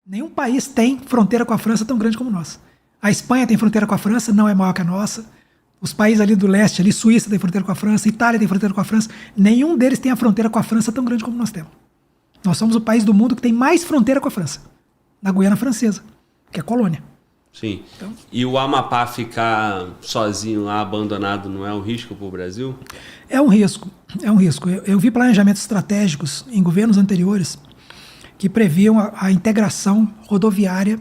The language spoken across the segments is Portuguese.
Nenhum país tem fronteira com a França tão grande como nós. A Espanha tem fronteira com a França, não é maior que a nossa. Os países ali do leste, ali, Suíça tem fronteira com a França, Itália tem fronteira com a França. Nenhum deles tem a fronteira com a França tão grande como nós temos. Nós somos o país do mundo que tem mais fronteira com a França, na Guiana Francesa, que é colônia. Sim. Então, e o Amapá ficar sozinho lá, abandonado, não é um risco para o Brasil? É um risco, é um risco. Eu vi planejamentos estratégicos em governos anteriores que previam a integração rodoviária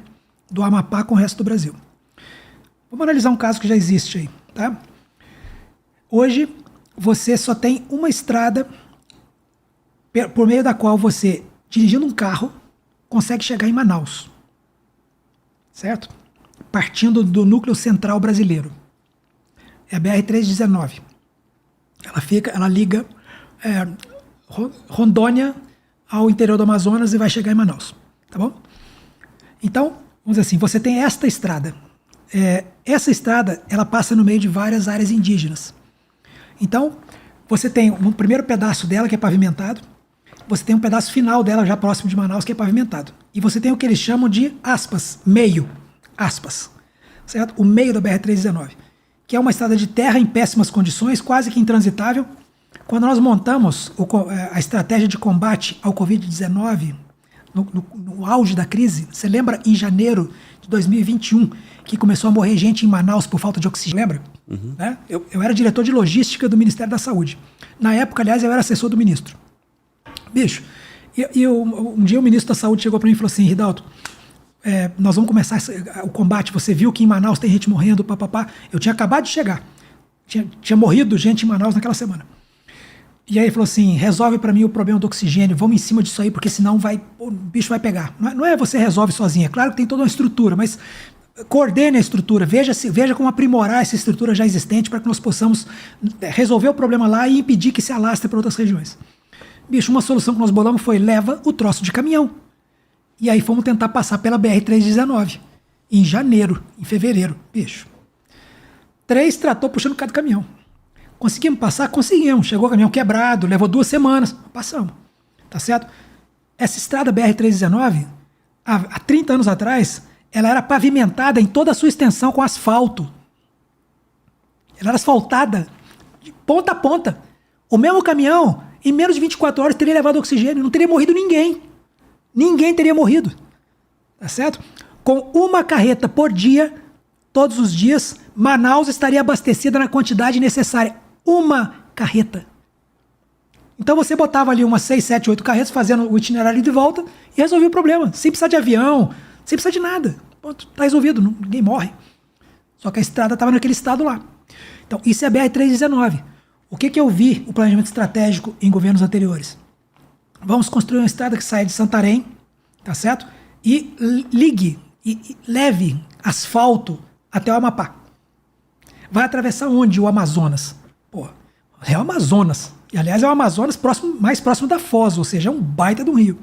do Amapá com o resto do Brasil. Vamos analisar um caso que já existe aí, tá? Hoje, você só tem uma estrada por meio da qual você, dirigindo um carro, consegue chegar em Manaus. Certo? Partindo do núcleo central brasileiro. É a BR-319. Ela liga Rondônia ao interior do Amazonas e vai chegar em Manaus. Tá bom? Então, vamos dizer assim, você tem esta estrada. Essa estrada, ela passa no meio de várias áreas indígenas. Então, você tem um primeiro pedaço dela que é pavimentado, você tem um pedaço final dela já próximo de Manaus que é pavimentado. E você tem o que eles chamam de aspas, meio, aspas, certo? O meio da BR-319, que é uma estrada de terra em péssimas condições, quase que intransitável. Quando nós montamos a estratégia de combate ao Covid-19, no auge da crise, você lembra em janeiro de 2021, que começou a morrer gente em Manaus por falta de oxigênio, lembra? Uhum. Né? Eu era diretor de logística do Ministério da Saúde. Na época, aliás, eu era assessor do ministro. Bicho, um dia o ministro da Saúde chegou para mim e falou assim, Ridalto, nós vamos começar o combate, você viu que em Manaus tem gente morrendo, papapá. Eu tinha acabado de chegar, tinha morrido gente em Manaus naquela semana. E aí ele falou assim, resolve para mim o problema do oxigênio, vamos em cima disso aí, porque senão o bicho vai pegar. Não é você resolve sozinho, é claro que tem toda uma estrutura, mas coordene a estrutura, veja como aprimorar essa estrutura já existente para que nós possamos resolver o problema lá e impedir que se alastre para outras regiões. Bicho, uma solução que nós bolamos foi, leva o troço de caminhão. E aí fomos tentar passar pela BR-319, em janeiro, em fevereiro, bicho. 3 trator puxando cada caminhão. Conseguimos passar? Conseguimos. Chegou o caminhão quebrado, levou 2 semanas, passamos. Tá certo? Essa estrada BR-319, há 30 anos atrás, ela era pavimentada em toda a sua extensão com asfalto. Ela era asfaltada de ponta a ponta. O mesmo caminhão, em menos de 24 horas, teria levado oxigênio, não teria morrido ninguém. Ninguém teria morrido. Tá certo? Com uma carreta por dia, todos os dias, Manaus estaria abastecida na quantidade necessária. Uma carreta. Então você botava ali umas 6, 7, 8 carretas fazendo o itinerário de volta e resolvia o problema. Sem precisar de avião, sem precisar de nada. Ponto, tá resolvido, ninguém morre. Só que a estrada estava naquele estado lá. Então isso é a BR-319. O que eu vi o planejamento estratégico em governos anteriores? Vamos construir uma estrada que saia de Santarém, tá certo? E ligue, e leve asfalto até o Amapá. Vai atravessar onde? O Amazonas. Pô, é o Amazonas. E, aliás, é o Amazonas mais próximo da Foz, ou seja, é um baita de um rio.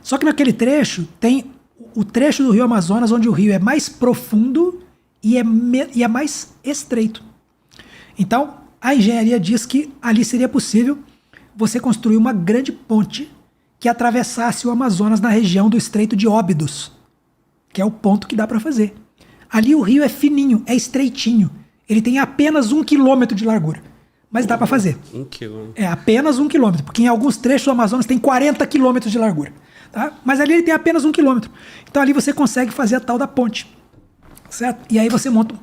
Só que naquele trecho, tem o trecho do rio Amazonas onde o rio é mais profundo e é mais estreito. Então, a engenharia diz que ali seria possível você construir uma grande ponte que atravessasse o Amazonas na região do Estreito de Óbidos, que é o ponto que dá para fazer. Ali o rio é fininho, é estreitinho. Ele tem apenas 1 quilômetro de largura, mas dá para fazer. 1 quilômetro. É apenas 1 quilômetro, porque em alguns trechos do Amazonas tem 40 quilômetros de largura. Tá? Mas ali ele tem apenas 1 quilômetro. Então ali você consegue fazer a tal da ponte. Certo? E aí você bota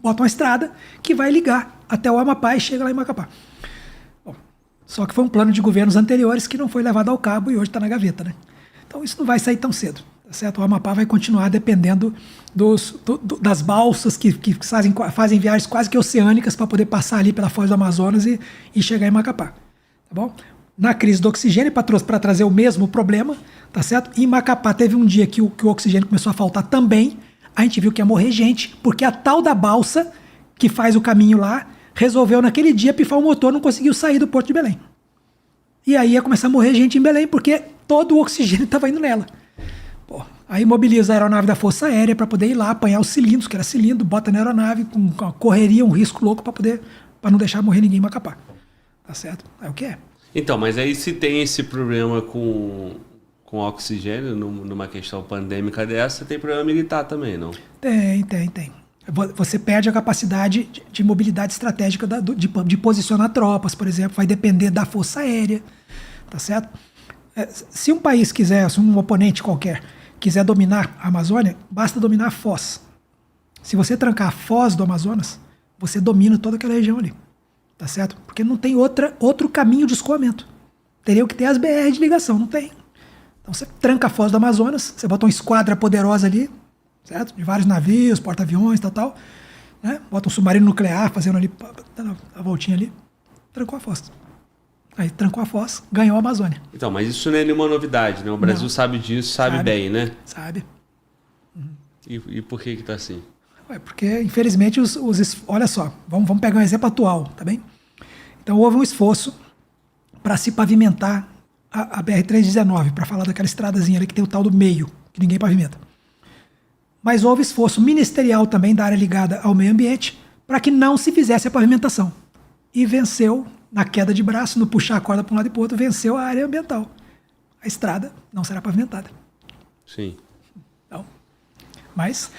uma estrada que vai ligar até o Amapá e chega lá em Macapá. Bom, só que foi um plano de governos anteriores que não foi levado ao cabo e hoje está na gaveta, né? Então isso não vai sair tão cedo. Tá certo? O Amapá vai continuar dependendo das balsas que fazem viagens quase que oceânicas para poder passar ali pela Foz do Amazonas e chegar em Macapá. Tá bom? Na crise do oxigênio, para trazer o mesmo problema, tá certo? Em Macapá teve um dia que o oxigênio começou a faltar também. A gente viu que ia morrer gente, porque a tal da balsa que faz o caminho lá resolveu naquele dia pifar o motor, não conseguiu sair do Porto de Belém. E aí ia começar a morrer gente em Belém, porque todo o oxigênio estava indo nela. Pô, aí mobiliza a aeronave da Força Aérea para poder ir lá, apanhar os cilindros, que era cilindro, bota na aeronave, com correria, um risco louco para não deixar morrer ninguém em Macapá. Tá certo? É o que é. Então, mas aí se tem esse problema com com oxigênio numa questão pandêmica dessa, tem problema militar também, não? Tem. Você perde a capacidade de mobilidade estratégica de posicionar tropas, por exemplo, vai depender da força aérea, tá certo? Se um país quiser, se um oponente qualquer quiser dominar a Amazônia, basta dominar a Foz. Se você trancar a Foz do Amazonas, você domina toda aquela região ali, tá certo? Porque não tem outro caminho de escoamento. Teriam que ter as BR de ligação, não tem. Então você tranca a Foz do Amazonas, você bota uma esquadra poderosa ali, certo? De vários navios, porta-aviões, tal, né? Bota um submarino nuclear fazendo ali a voltinha ali, trancou a Foz. Aí trancou a Foz, ganhou a Amazônia. Então, mas isso não é nenhuma novidade, né? O Brasil não sabe disso, sabe bem, né? Sabe. E por que tá assim? Porque, infelizmente, olha só, vamos pegar um exemplo atual, tá bem? Então, houve um esforço para se pavimentar a BR-319, para falar daquela estradazinha ali que tem o tal do meio, que ninguém pavimenta. Mas houve esforço ministerial também da área ligada ao meio ambiente para que não se fizesse a pavimentação. E venceu, na queda de braço, no puxar a corda para um lado e para o outro, venceu a área ambiental. A estrada não será pavimentada. Sim. Então, mas,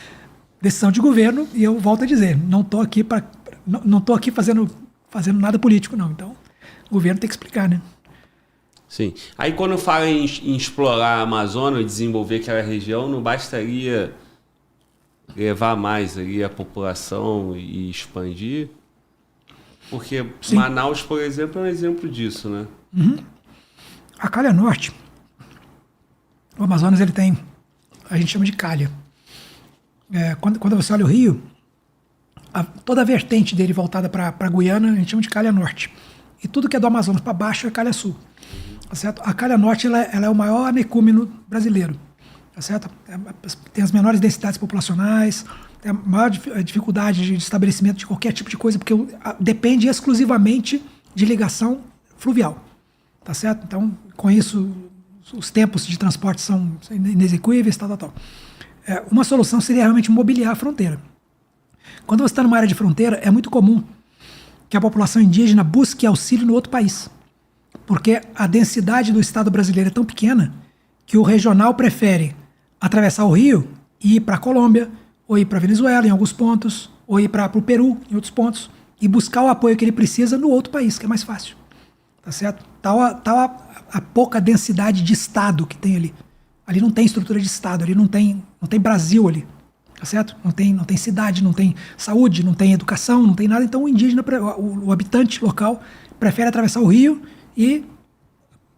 decisão de governo, e eu volto a dizer, não estou aqui fazendo nada político, não. Então, o governo tem que explicar, né? Sim. Aí quando fala em explorar a Amazônia e desenvolver aquela região, não bastaria levar mais ali a população e expandir? Porque sim. Manaus, por exemplo, é um exemplo disso, né? Uhum. A calha norte, o Amazonas, ele tem, a gente chama de calha. Quando você olha o rio, toda a vertente dele voltada para a Guiana, a gente chama de calha norte. E tudo que é do Amazonas para baixo é calha sul. Tá certo? A calha norte ela é o maior anecúmeno brasileiro. Tá certo? Tem as menores densidades populacionais, tem a maior dificuldade de estabelecimento de qualquer tipo de coisa, porque depende exclusivamente de ligação fluvial. Tá certo? Então, com isso, os tempos de transporte são inexequíveis, tal. Uma solução seria realmente mobiliar a fronteira. Quando você está numa área de fronteira, é muito comum que a população indígena busque auxílio no outro país. Porque a densidade do Estado brasileiro é tão pequena que o regional prefere atravessar o rio e ir para a Colômbia, ou ir para a Venezuela em alguns pontos, ou ir para o Peru em outros pontos, e buscar o apoio que ele precisa no outro país, que é mais fácil. Tá certo? Tal a pouca densidade de Estado que tem ali. Ali não tem estrutura de Estado, ali não tem Brasil ali. Tá certo? Não tem cidade, não tem saúde, não tem educação, não tem nada. Então o indígena, o habitante local, prefere atravessar o rio e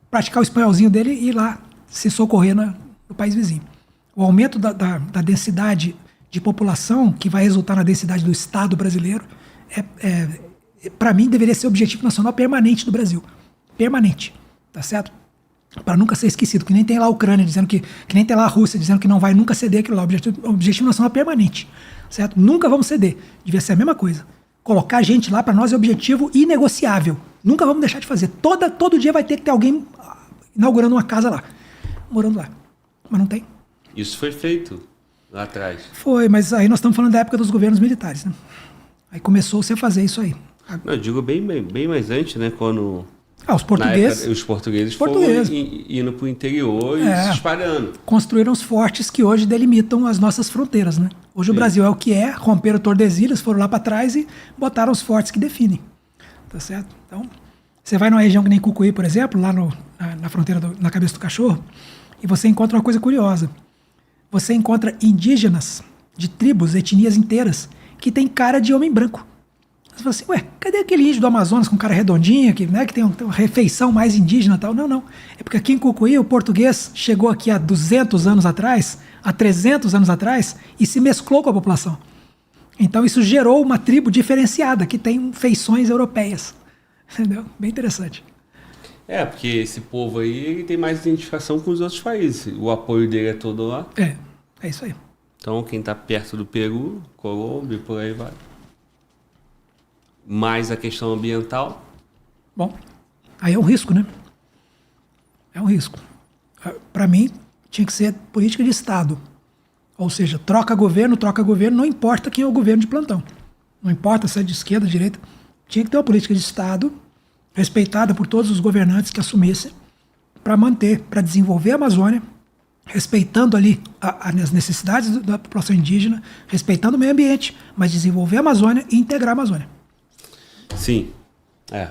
praticar o espanholzinho dele e ir lá se socorrer no país vizinho. O aumento da densidade de população, que vai resultar na densidade do Estado brasileiro, para mim, deveria ser o objetivo nacional permanente do Brasil. Permanente. Tá certo? Para nunca ser esquecido. Que nem tem lá a Ucrânia dizendo que nem tem lá a Rússia dizendo que não vai nunca ceder aquilo lá. O objetivo nacional permanente. Certo? Nunca vamos ceder. Devia ser a mesma coisa. Colocar gente lá, para nós, é objetivo inegociável. Nunca vamos deixar de fazer. Todo dia vai ter que ter alguém inaugurando uma casa lá. Morando lá. Mas não tem. Isso foi feito lá atrás. Foi, mas aí nós estamos falando da época dos governos militares, né? Aí começou-se a fazer isso aí. Não, eu digo bem mais antes, né? Quando... os portugueses. Os portugueses foram indo para o interior e se espalhando. Construíram os fortes que hoje delimitam as nossas fronteiras, né? Hoje o Brasil é o que é, romperam Tordesilhas, foram lá para trás e botaram os fortes que definem. Tá certo? Então, você vai numa região que nem Cucuí, por exemplo, lá na fronteira, na Cabeça do Cachorro, e você encontra uma coisa curiosa. Você encontra indígenas de tribos, etnias inteiras, que tem cara de homem branco. Você fala assim, ué, cadê aquele índio do Amazonas com cara redondinho, que tem uma refeição mais indígena e tal? Não. É porque aqui em Cucuí o português chegou aqui há 200 anos atrás, há 300 anos atrás, e se mesclou com a população. Então isso gerou uma tribo diferenciada, que tem feições europeias. Entendeu? Bem interessante. Porque esse povo aí ele tem mais identificação com os outros países. O apoio dele é todo lá. É isso aí. Então quem está perto do Peru, Colômbia, por aí vai. Mais a questão ambiental. Bom, aí é um risco, né? É um risco. Para mim, tinha que ser política de Estado. Ou seja, troca governo, não importa quem é o governo de plantão. Não importa se é de esquerda, de direita. Tinha que ter uma política de Estado respeitada por todos os governantes que assumissem para manter, para desenvolver a Amazônia, respeitando ali as necessidades da população indígena, respeitando o meio ambiente, mas desenvolver a Amazônia e integrar a Amazônia. Sim, é.